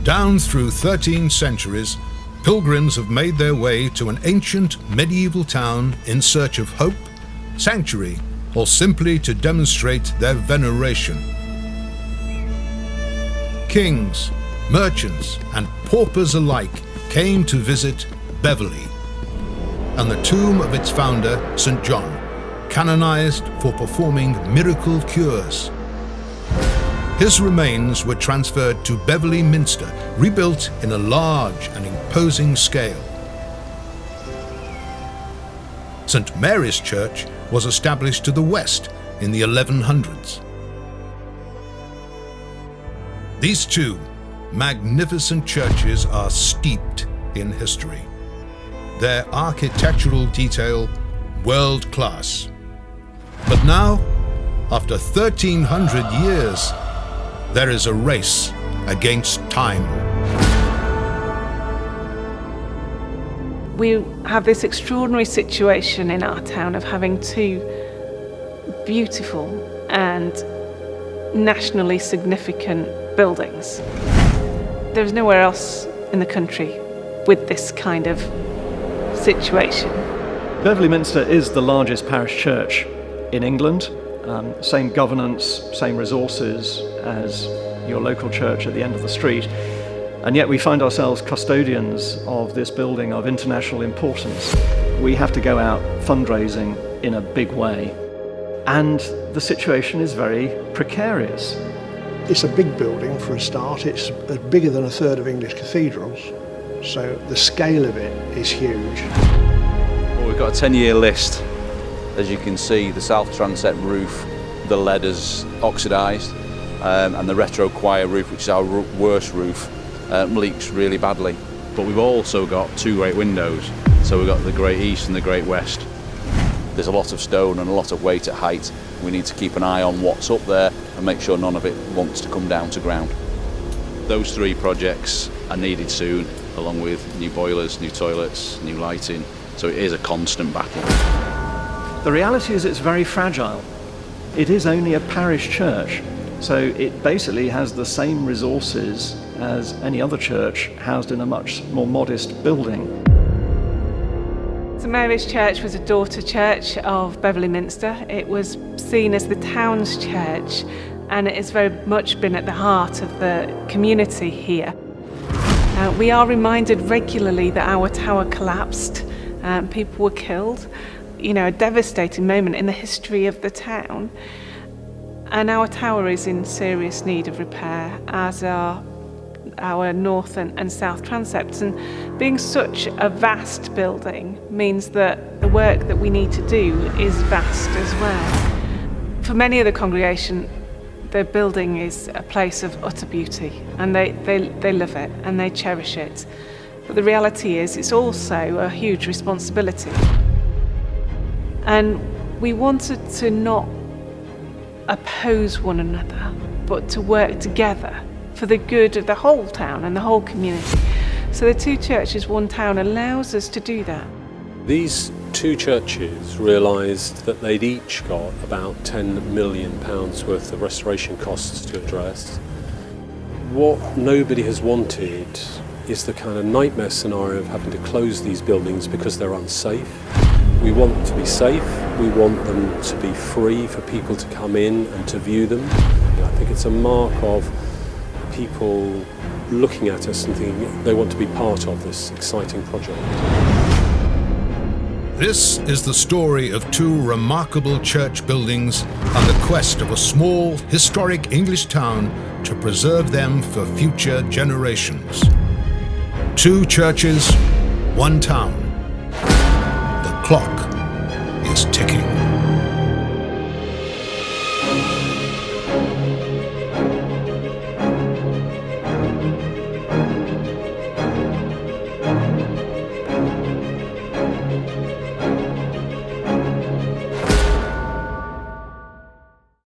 Down through 13 centuries, pilgrims have made their way to an ancient medieval town in search of hope, sanctuary, or simply to demonstrate their veneration. Kings, merchants, and paupers alike came to visit Beverley, and the tomb of its founder, St. John, canonized for performing miracle cures. His remains were transferred to Beverley Minster, rebuilt in a large and imposing scale. St. Mary's Church was established to the west in the 1100s. These two magnificent churches are steeped in history. Their architectural detail, world class. But now, after 1300 years, there is a race against time. We have this extraordinary situation in our town of having two beautiful and nationally significant buildings. There's nowhere else in the country with this kind of situation. Beverley Minster is the largest parish church in England. Same governance, same resources as your local church at the end of the street. And yet we find ourselves custodians of this building of international importance. We have to go out fundraising in a big way. And the situation is very precarious. It's a big building for a start. It's bigger than a third of English cathedrals. So the scale of it is huge. Well, we've got a 10-year list. As you can see, the south transept roof, the lead is oxidised, and the retro choir roof, which is our worst roof, leaks really badly. But we've also got two great windows. So we've got the Great East and the Great West. There's a lot of stone and a lot of weight at height. We need to keep an eye on what's up there and make sure none of it wants to come down to ground. Those three projects are needed soon, along with new boilers, new toilets, new lighting. So it is a constant battle. The reality is it's very fragile. It is only a parish church, so it basically has the same resources as any other church housed in a much more modest building. St. Mary's Church was a daughter church of Beverley Minster. It was seen as the town's church, and it has very much been at the heart of the community here. We are reminded regularly that our tower collapsed, people were killed. You know, a devastating moment in the history of the town. And our tower is in serious need of repair, as are our north and south transepts. And being such a vast building means that the work that we need to do is vast as well. For many of the congregation, the building is a place of utter beauty, and they love it and they cherish it. But the reality is it's also a huge responsibility. And we wanted to not oppose one another, but to work together for the good of the whole town and the whole community. So the two churches, one town allows us to do that. These two churches realised that they'd each got about £10 million worth of restoration costs to address. What nobody has wanted is the kind of nightmare scenario of having to close these buildings because they're unsafe. We want them to be safe, we want them to be free for people to come in and to view them. I think it's a mark of people looking at us and thinking they want to be part of this exciting project. This is the story of two remarkable church buildings and the quest of a small, historic English town to preserve them for future generations. Two churches, one town. The clock is ticking.